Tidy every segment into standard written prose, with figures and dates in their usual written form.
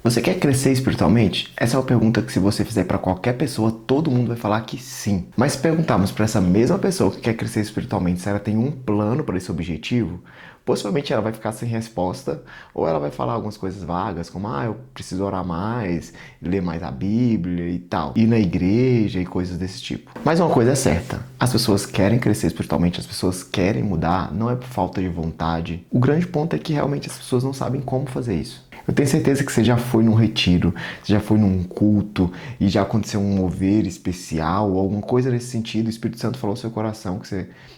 Você quer crescer espiritualmente? Essa é uma pergunta que, se você fizer para qualquer pessoa, todo mundo vai falar que sim. Mas se perguntarmos para essa mesma pessoa que quer crescer espiritualmente se ela tem um plano para esse objetivo, possivelmente ela vai ficar sem resposta, ou ela vai falar algumas coisas vagas, como eu preciso orar mais, ler mais a Bíblia e tal, ir na igreja e coisas desse tipo. Mas uma coisa é certa: as pessoas querem crescer espiritualmente, as pessoas querem mudar, não é por falta de vontade. O grande ponto é que realmente as pessoas não sabem como fazer isso. Eu tenho certeza que você já foi num retiro, você já foi num culto e já aconteceu um mover especial ou alguma coisa nesse sentido. O Espírito Santo falou ao seu coração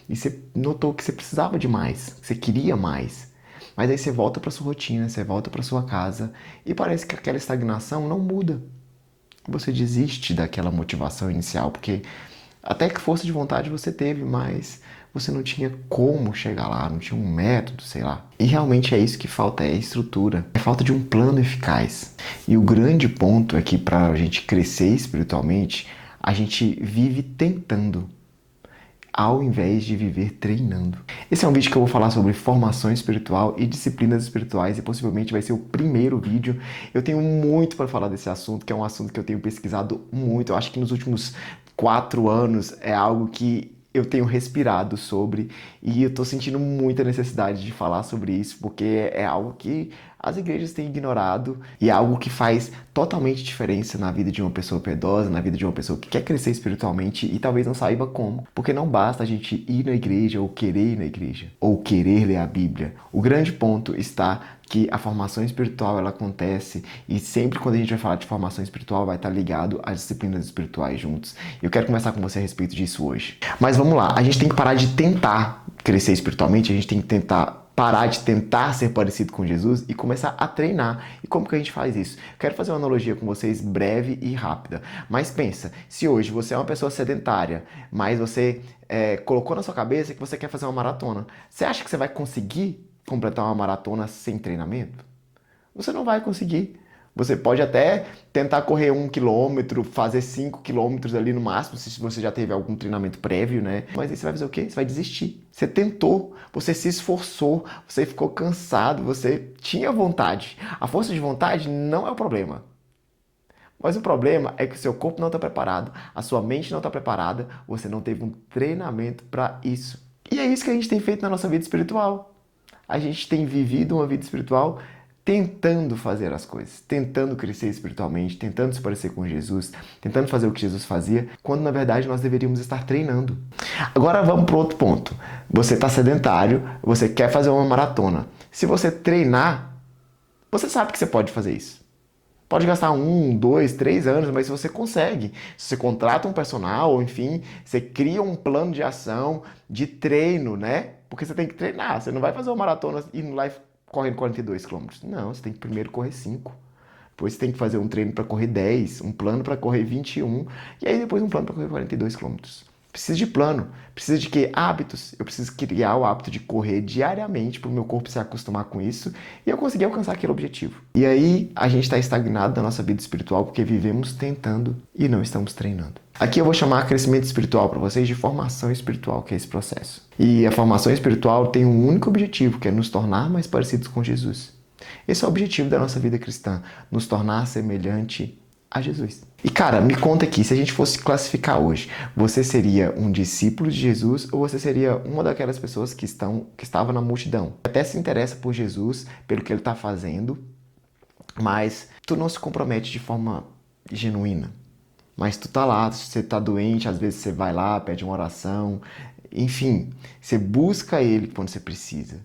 e você notou que você precisava de mais, que você queria mais. Mas aí você volta para sua rotina, você volta para sua casa e parece que aquela estagnação não muda. Você desiste daquela motivação inicial, porque até que força de vontade você teve, mas você não tinha como chegar lá, não tinha um método, sei lá. E realmente é isso que falta, é a estrutura. É falta de um plano eficaz. E o grande ponto é que para a gente crescer espiritualmente, a gente vive tentando, ao invés de viver treinando. Esse é um vídeo que eu vou falar sobre formação espiritual e disciplinas espirituais, e possivelmente vai ser o primeiro vídeo. Eu tenho muito para falar desse assunto, que é um assunto que eu tenho pesquisado muito. Eu acho que nos últimos 4 anos é algo que eu tenho respirado sobre, e eu tô sentindo muita necessidade de falar sobre isso, porque é algo que as igrejas têm ignorado e é algo que faz totalmente diferença na vida de uma pessoa piedosa, na vida de uma pessoa que quer crescer espiritualmente e talvez não saiba como. Porque não basta a gente ir na igreja ou querer ir na igreja, ou querer ler a Bíblia. O grande ponto está que a formação espiritual ela acontece, e sempre quando a gente vai falar de formação espiritual vai estar ligado às disciplinas espirituais juntos. Eu quero conversar com você a respeito disso hoje. Mas vamos lá, a gente tem que parar de tentar crescer espiritualmente, a gente tem que parar de tentar ser parecido com Jesus e começar a treinar. E como que a gente faz isso? Quero fazer uma analogia com vocês breve e rápida. Mas pensa, se hoje você é uma pessoa sedentária, mas você colocou na sua cabeça que você quer fazer uma maratona, você acha que você vai conseguir completar uma maratona sem treinamento? Você não vai conseguir. Você pode até tentar correr 1 quilômetro, fazer 5 quilômetros ali no máximo, se você já teve algum treinamento prévio, né? Mas aí você vai fazer o quê? Você vai desistir. Você tentou, você se esforçou, você ficou cansado, você tinha vontade. A força de vontade não é o problema. Mas o problema é que o seu corpo não está preparado, a sua mente não está preparada, você não teve um treinamento para isso. E é isso que a gente tem feito na nossa vida espiritual. A gente tem vivido uma vida espiritual tentando fazer as coisas, tentando crescer espiritualmente, tentando se parecer com Jesus, tentando fazer o que Jesus fazia, quando na verdade nós deveríamos estar treinando. Agora vamos para outro ponto. Você está sedentário, você quer fazer uma maratona. Se você treinar, você sabe que você pode fazer isso. Pode gastar 1, 2, 3 anos, mas você consegue. Se você contrata um personal, ou enfim, você cria um plano de ação, de treino, né? Porque você tem que treinar. Você não vai fazer uma maratona indo lá e correndo 42 quilômetros. Não, você tem que primeiro correr 5. Depois você tem que fazer um treino para correr 10, um plano para correr 21, e aí depois um plano para correr 42 quilômetros. Precisa de plano, precisa de quê? Hábitos. Eu preciso criar o hábito de correr diariamente para o meu corpo se acostumar com isso e eu conseguir alcançar aquele objetivo. E aí a gente está estagnado na nossa vida espiritual porque vivemos tentando e não estamos treinando. Aqui eu vou chamar crescimento espiritual para vocês de formação espiritual, que é esse processo. E a formação espiritual tem um único objetivo, que é nos tornar mais parecidos com Jesus. Esse é o objetivo da nossa vida cristã, nos tornar semelhante a Jesus. E cara, me conta aqui, se a gente fosse classificar hoje, você seria um discípulo de Jesus ou você seria uma daquelas pessoas que estava na multidão? Até se interessa por Jesus, pelo que ele está fazendo, mas tu não se compromete de forma genuína. Mas tu tá lá, você tá doente, às vezes você vai lá, pede uma oração, enfim, você busca ele quando você precisa.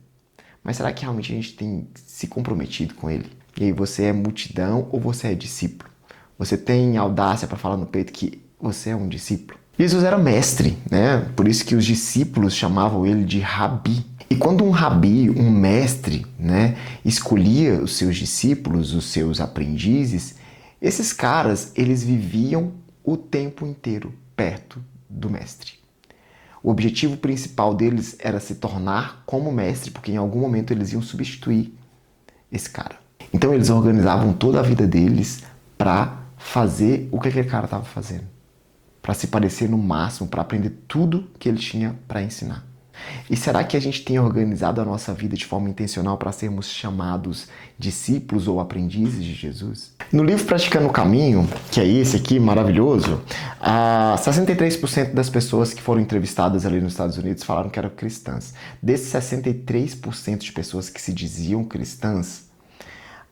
Mas será que realmente a gente tem se comprometido com ele? E aí, você é multidão ou você é discípulo? Você tem audácia para falar no peito que você é um discípulo? Jesus era mestre, né? Por isso que os discípulos chamavam ele de rabi. E quando um rabi, um mestre, né, escolhia os seus discípulos, os seus aprendizes, esses caras, eles viviam o tempo inteiro perto do mestre. O objetivo principal deles era se tornar como mestre, porque em algum momento eles iam substituir esse cara. Então eles organizavam toda a vida deles para fazer o que aquele cara estava fazendo, para se parecer no máximo, para aprender tudo que ele tinha para ensinar. E será que a gente tem organizado a nossa vida de forma intencional para sermos chamados discípulos ou aprendizes de Jesus? No livro Praticando o Caminho, que é esse aqui, maravilhoso, 63% das pessoas que foram entrevistadas ali nos Estados Unidos falaram que eram cristãs. Desses 63% de pessoas que se diziam cristãs,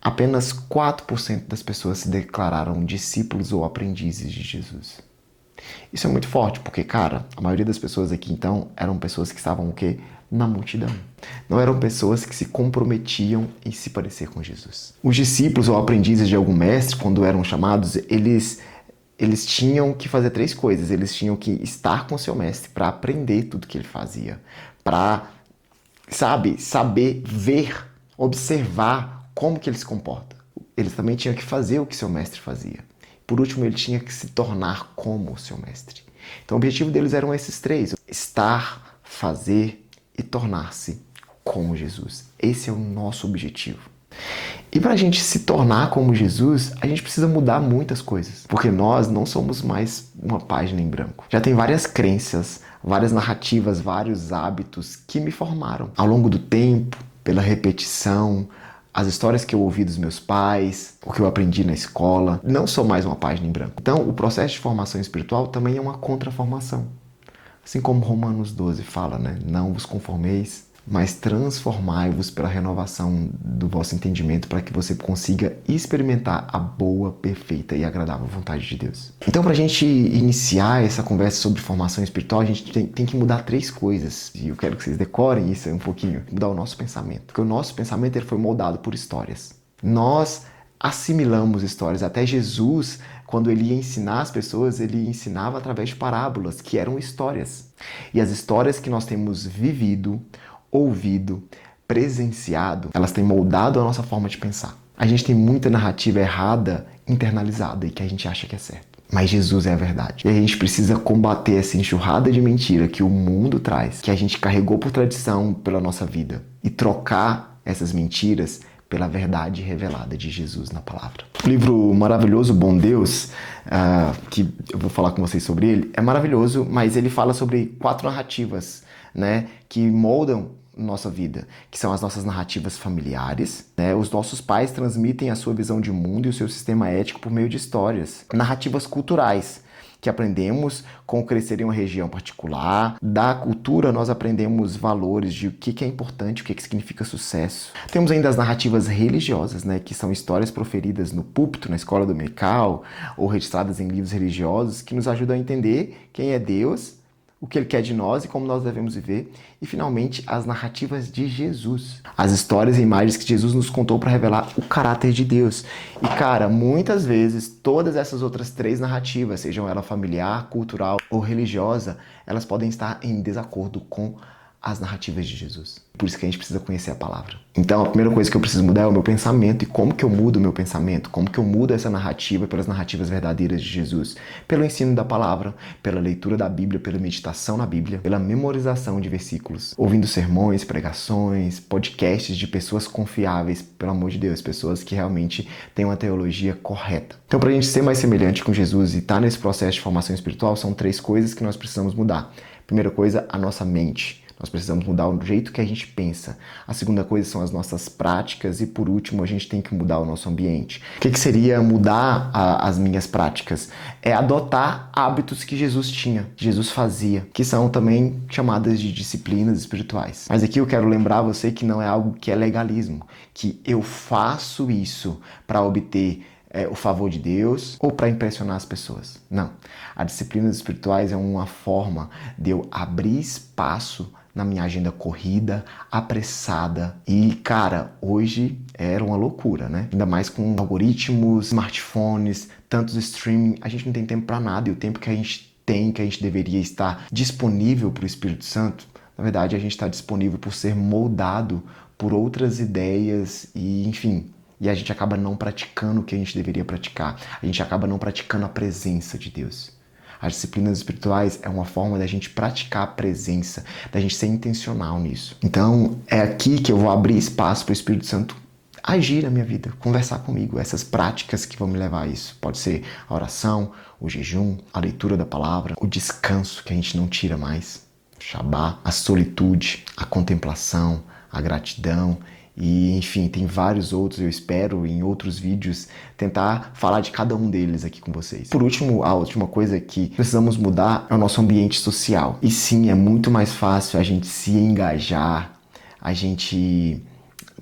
apenas 4% das pessoas se declararam discípulos ou aprendizes de Jesus. Isso é muito forte, porque, cara, a maioria das pessoas aqui, então, eram pessoas que estavam o quê? Na multidão. Não eram pessoas que se comprometiam em se parecer com Jesus. Os discípulos ou aprendizes de algum mestre, quando eram chamados, eles tinham que fazer 3 coisas. Eles tinham que estar com seu mestre para aprender tudo que ele fazia. Para, saber, ver, observar como que ele se comporta. Eles também tinham que fazer o que seu mestre fazia. Por último, ele tinha que se tornar como o seu mestre. Então, o objetivo deles eram esses 3. Estar, fazer e tornar-se como Jesus. Esse é o nosso objetivo. E para a gente se tornar como Jesus, a gente precisa mudar muitas coisas. Porque nós não somos mais uma página em branco. Já tem várias crenças, várias narrativas, vários hábitos que me formaram. Ao longo do tempo, pela repetição, as histórias que eu ouvi dos meus pais, o que eu aprendi na escola, não sou mais uma página em branco. Então, o processo de formação espiritual também é uma contraformação. Assim como Romanos 12 fala, né? Não vos conformeis, mas transformai-vos pela renovação do vosso entendimento para que você consiga experimentar a boa, perfeita e agradável vontade de Deus. Então, para a gente iniciar essa conversa sobre formação espiritual, a gente tem que mudar 3 coisas. E eu quero que vocês decorem isso aí um pouquinho. Mudar o nosso pensamento. Porque o nosso pensamento ele foi moldado por histórias. Nós assimilamos histórias. Até Jesus, quando ele ia ensinar as pessoas, ele ensinava através de parábolas, que eram histórias. E as histórias que nós temos vivido, ouvido, presenciado, elas têm moldado a nossa forma de pensar. A gente tem muita narrativa errada internalizada e que a gente acha que é certo. Mas Jesus é a verdade. E a gente precisa combater essa enxurrada de mentira que o mundo traz, que a gente carregou por tradição pela nossa vida, e trocar essas mentiras pela verdade revelada de Jesus na palavra. O livro maravilhoso, Bom Deus, que eu vou falar com vocês sobre ele, é maravilhoso, mas ele fala sobre 4 narrativas, né, que moldam nossa vida, que são as nossas narrativas familiares, né? Os nossos pais transmitem a sua visão de mundo e o seu sistema ético por meio de histórias. Narrativas culturais, que aprendemos com crescer em uma região particular. Da cultura nós aprendemos valores de o que é importante, o que significa sucesso. Temos ainda as narrativas religiosas, né, que são histórias proferidas no púlpito, na escola dominical, ou registradas em livros religiosos, que nos ajudam a entender quem é Deus, o que ele quer de nós e como nós devemos viver. E, finalmente, as narrativas de Jesus. As histórias e imagens que Jesus nos contou para revelar o caráter de Deus. E, cara, muitas vezes, todas essas outras 3 narrativas, sejam ela familiar, cultural ou religiosa, elas podem estar em desacordo com as narrativas de Jesus. Por isso que a gente precisa conhecer a palavra. Então, a primeira coisa que eu preciso mudar é o meu pensamento. E como que eu mudo o meu pensamento? Como que eu mudo essa narrativa pelas narrativas verdadeiras de Jesus? Pelo ensino da palavra, pela leitura da Bíblia, pela meditação na Bíblia, pela memorização de versículos, ouvindo sermões, pregações, podcasts de pessoas confiáveis, pelo amor de Deus, pessoas que realmente têm uma teologia correta. Então, para a gente ser mais semelhante com Jesus e estar nesse processo de formação espiritual, são 3 coisas que nós precisamos mudar. Primeira coisa, a nossa mente. Nós precisamos mudar o jeito que a gente pensa. A segunda coisa são as nossas práticas e, por último, a gente tem que mudar o nosso ambiente. O que seria mudar as minhas práticas? É adotar hábitos que Jesus tinha, que Jesus fazia, que são também chamadas de disciplinas espirituais. Mas aqui eu quero lembrar você que não é algo que é legalismo, que eu faço isso para obter o favor de Deus ou para impressionar as pessoas. Não. As disciplinas espirituais é uma forma de eu abrir espaço na minha agenda corrida, apressada. E, cara, hoje era uma loucura, né? Ainda mais com algoritmos, smartphones, tantos streaming, a gente não tem tempo para nada. E o tempo que a gente tem, que a gente deveria estar disponível para o Espírito Santo, na verdade, a gente está disponível por ser moldado por outras ideias e, enfim, e a gente acaba não praticando o que a gente deveria praticar. A gente acaba não praticando a presença de Deus. As disciplinas espirituais é uma forma da gente praticar a presença, da gente ser intencional nisso. Então, é aqui que eu vou abrir espaço para o Espírito Santo agir na minha vida, conversar comigo, essas práticas que vão me levar a isso. Pode ser a oração, o jejum, a leitura da palavra, o descanso que a gente não tira mais. Shabá, a solitude, a contemplação, a gratidão e, enfim, tem vários outros. Eu espero em outros vídeos tentar falar de cada um deles aqui com vocês. Por último, a última coisa que precisamos mudar é o nosso ambiente social. E sim, é muito mais fácil a gente se engajar, a gente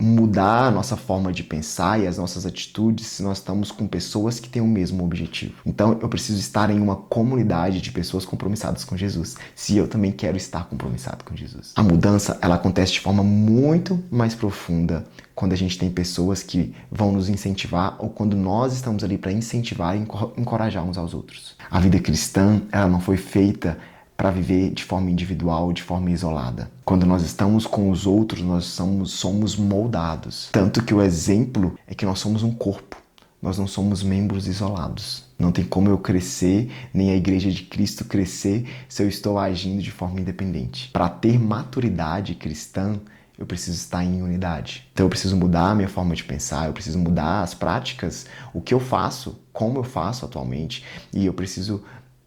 mudar a nossa forma de pensar e as nossas atitudes se nós estamos com pessoas que têm o mesmo objetivo. Então eu preciso estar em uma comunidade de pessoas compromissadas com Jesus, se eu também quero estar compromissado com Jesus. A mudança, ela acontece de forma muito mais profunda quando a gente tem pessoas que vão nos incentivar ou quando nós estamos ali para incentivar e encorajar uns aos outros. A vida cristã, ela não foi feita para viver de forma individual, de forma isolada. Quando nós estamos com os outros, nós somos moldados. Tanto que o exemplo é que nós somos um corpo. Nós não somos membros isolados. Não tem como eu crescer, nem a Igreja de Cristo crescer, se eu estou agindo de forma independente. Para ter maturidade cristã, eu preciso estar em unidade. Então eu preciso mudar a minha forma de pensar, eu preciso mudar as práticas, o que eu faço, como eu faço atualmente, e eu preciso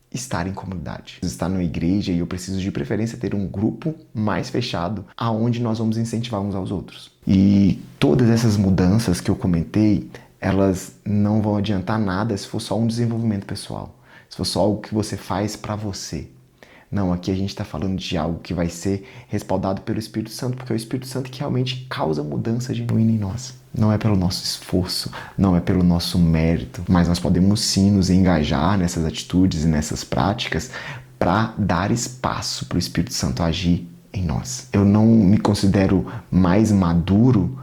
estar em comunidade, estar numa igreja, e eu preciso de preferência ter um grupo mais fechado aonde nós vamos incentivar uns aos outros. E todas essas mudanças que eu comentei, elas não vão adiantar nada se for só um desenvolvimento pessoal, se for só algo que você faz para você. Não, aqui a gente está falando de algo que vai ser respaldado pelo Espírito Santo, porque é o Espírito Santo que realmente causa mudança genuína em nós. Não é pelo nosso esforço, não é pelo nosso mérito, mas nós podemos sim nos engajar nessas atitudes e nessas práticas para dar espaço para o Espírito Santo agir em nós. Eu não me considero mais maduro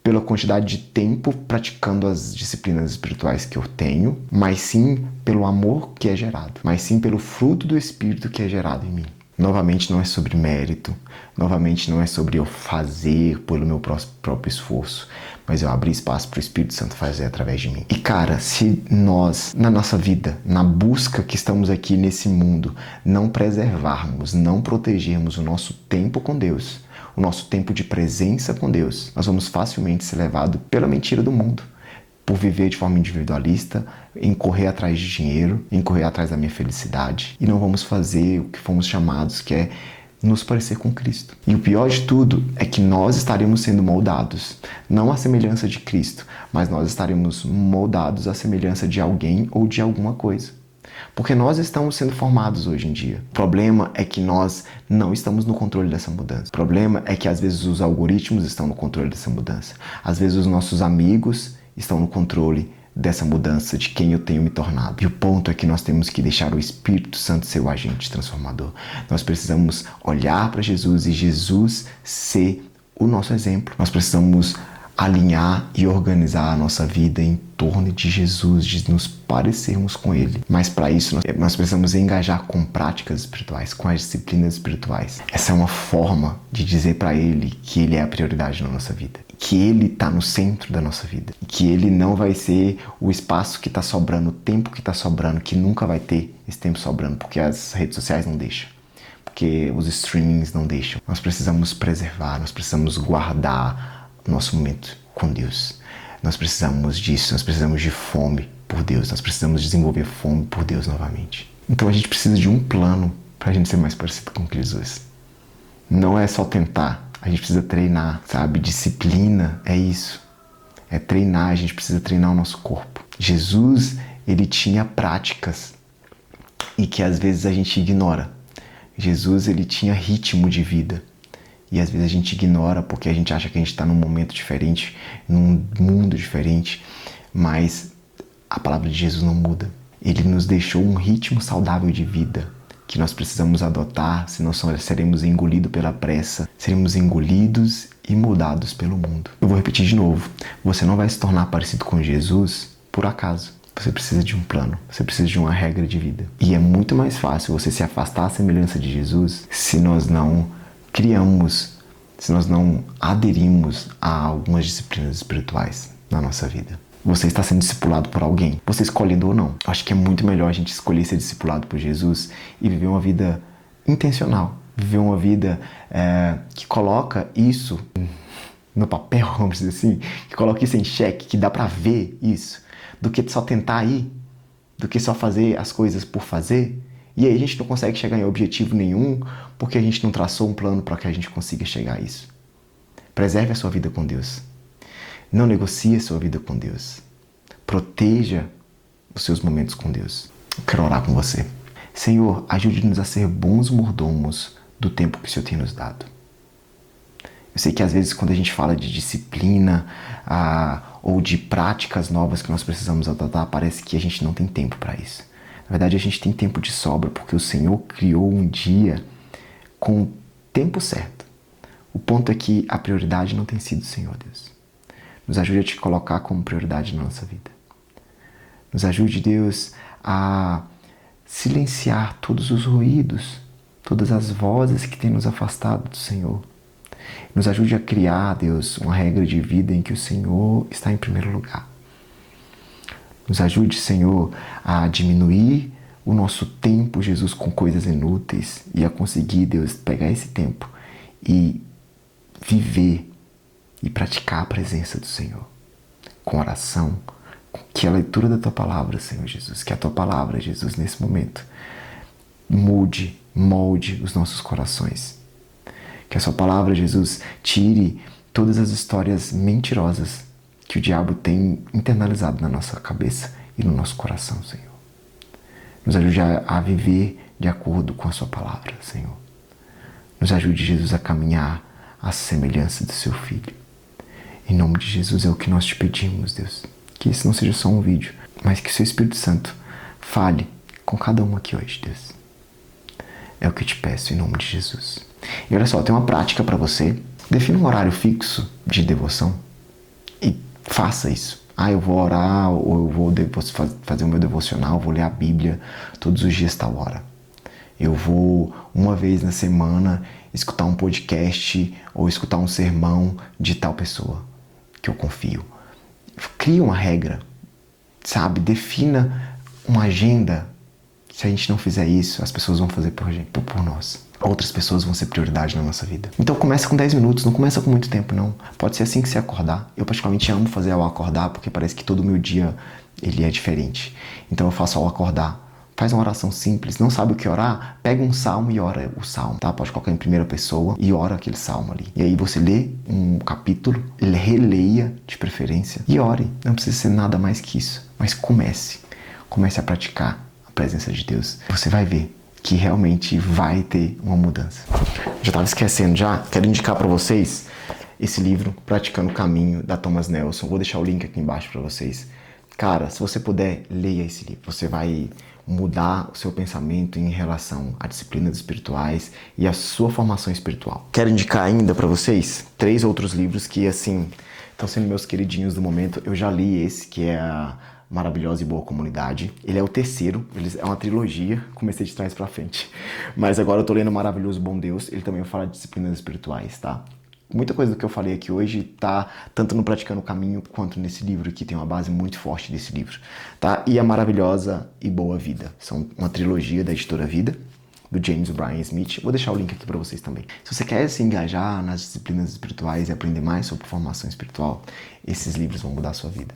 pela quantidade de tempo praticando as disciplinas espirituais que eu tenho, mas sim pelo amor que é gerado, mas sim pelo fruto do Espírito que é gerado em mim. Novamente, não é sobre mérito, novamente não é sobre eu fazer pelo meu próprio esforço, mas eu abrir espaço para o Espírito Santo fazer através de mim. E cara, se nós, na nossa vida, na busca que estamos aqui nesse mundo, não preservarmos, não protegermos o nosso tempo com Deus, o nosso tempo de presença com Deus, nós vamos facilmente ser levados pela mentira do mundo, por viver de forma individualista, em correr atrás de dinheiro, em correr atrás da minha felicidade, e não vamos fazer o que fomos chamados, que é nos parecer com Cristo. E o pior de tudo é que nós estaremos sendo moldados, não à semelhança de Cristo, mas nós estaremos moldados à semelhança de alguém ou de alguma coisa. Porque nós estamos sendo formados hoje em dia. O problema é que nós não estamos no controle dessa mudança. O problema é que às vezes os algoritmos estão no controle dessa mudança. Às vezes os nossos amigos estão no controle dessa mudança de quem eu tenho me tornado. E o ponto é que nós temos que deixar o Espírito Santo ser o agente transformador. Nós precisamos olhar para Jesus e Jesus ser o nosso exemplo. Nós precisamos alinhar e organizar a nossa vida em torno de Jesus, de nos parecermos com Ele. Mas para isso nós precisamos engajar com práticas espirituais, com as disciplinas espirituais. Essa é uma forma de dizer para Ele que Ele é a prioridade na nossa vida, que Ele está no centro da nossa vida, que Ele não vai ser o espaço que está sobrando, o tempo que está sobrando, que nunca vai ter esse tempo sobrando, porque as redes sociais não deixam, porque os streamings não deixam. Nós precisamos preservar, nós precisamos guardar nosso momento com Deus. Nós precisamos disso, nós precisamos de fome por Deus, nós precisamos desenvolver fome por Deus novamente. Então a gente precisa de um plano para a gente ser mais parecido com Jesus. Não é só tentar, a gente precisa treinar, sabe? Disciplina é isso, é treinar, a gente precisa treinar o nosso corpo. Jesus, ele tinha práticas e que às vezes a gente ignora. Jesus, ele tinha ritmo de vida. E às vezes a gente ignora porque a gente acha que a gente está num momento diferente, num mundo diferente, mas a palavra de Jesus não muda. Ele nos deixou um ritmo saudável de vida que nós precisamos adotar, senão seremos engolidos pela pressa, seremos engolidos e mudados pelo mundo. Eu vou repetir de novo, você não vai se tornar parecido com Jesus por acaso. Você precisa de um plano, você precisa de uma regra de vida. E é muito mais fácil você se afastar da semelhança de Jesus se nós não criamos, se nós não aderimos a algumas disciplinas espirituais na nossa vida. Você está sendo discipulado por alguém, você escolhendo ou não. Eu acho que é muito melhor a gente escolher ser discipulado por Jesus e viver uma vida intencional, viver uma vida que coloca isso no papel, vamos dizer assim, que coloca isso em xeque, que dá pra ver isso, do que só tentar ir, do que só fazer as coisas por fazer E aí a gente não consegue chegar em objetivo nenhum porque a gente não traçou um plano para que a gente consiga chegar a isso. Preserve a sua vida com Deus. Não negocie a sua vida com Deus. Proteja os seus momentos com Deus. Eu quero orar com você. Senhor, ajude-nos a ser bons mordomos do tempo que o Senhor tem nos dado. Eu sei que às vezes quando a gente fala de disciplina ou de práticas novas que nós precisamos adotar, parece que a gente não tem tempo para isso. Na verdade, a gente tem tempo de sobra porque o Senhor criou um dia com o tempo certo. O ponto é que a prioridade não tem sido o Senhor, Deus. Nos ajude a te colocar como prioridade na nossa vida. Nos ajude, Deus, a silenciar todos os ruídos, todas as vozes que têm nos afastado do Senhor. Nos ajude a criar, Deus, uma regra de vida em que o Senhor está em primeiro lugar. Nos ajude, Senhor, a diminuir o nosso tempo, Jesus, com coisas inúteis e a conseguir, Deus, pegar esse tempo e viver e praticar a presença do Senhor com oração, que a leitura da Tua Palavra, Senhor Jesus, que a Tua Palavra, Jesus, nesse momento, molde os nossos corações. Que a Sua Palavra, Jesus, tire todas as histórias mentirosas que o diabo tem internalizado na nossa cabeça e no nosso coração, Senhor. Nos ajude a viver de acordo com a Sua Palavra, Senhor. Nos ajude, Jesus, a caminhar à semelhança do Seu Filho. Em nome de Jesus é o que nós te pedimos, Deus. Que esse não seja só um vídeo, mas que o Seu Espírito Santo fale com cada um aqui hoje, Deus. É o que eu te peço em nome de Jesus. E olha só, tem uma prática para você. Defina um horário fixo de devoção e faça isso. Eu vou orar ou eu vou fazer o meu devocional, vou ler a Bíblia todos os dias tal hora. Eu vou uma vez na semana escutar um podcast ou escutar um sermão de tal pessoa que eu confio. Crie uma regra, sabe? Defina uma agenda. Se a gente não fizer isso, as pessoas vão fazer por nós. Outras pessoas vão ser prioridade na nossa vida. Então começa com 10 minutos, não começa com muito tempo não. Pode ser assim que você acordar. Eu particularmente amo fazer ao acordar, porque parece que todo o meu dia ele é diferente. Então eu faço ao acordar. Faz uma oração simples, não sabe o que orar? Pega um salmo e ora o salmo, tá? Pode colocar em primeira pessoa e ora aquele salmo ali. E aí você lê um capítulo, releia de preferência e ore. Não precisa ser nada mais que isso, mas comece a praticar a presença de Deus. Você vai ver que realmente vai ter uma mudança. Já estava esquecendo já, quero indicar para vocês esse livro, Praticando o Caminho, da Thomas Nelson. Vou deixar o link aqui embaixo para vocês. Cara, se você puder, leia esse livro. Você vai mudar o seu pensamento em relação a disciplinas espirituais e a sua formação espiritual. Quero indicar ainda para vocês 3 outros livros que, assim, estão sendo meus queridinhos do momento. Eu já li esse, que é a Maravilhosa e Boa Comunidade. Ele é o terceiro, é uma trilogia, comecei de trás pra frente. Mas agora eu tô lendo Maravilhoso Bom Deus, ele também fala de disciplinas espirituais, tá? Muita coisa do que eu falei aqui hoje tá tanto no Praticando o Caminho quanto nesse livro aqui, tem uma base muito forte desse livro, tá? E a Maravilhosa e Boa Vida, são uma trilogia da editora Vida, do James Bryan Smith. Vou deixar o link aqui para vocês também. Se você quer se engajar nas disciplinas espirituais e aprender mais sobre formação espiritual, esses livros vão mudar a sua vida.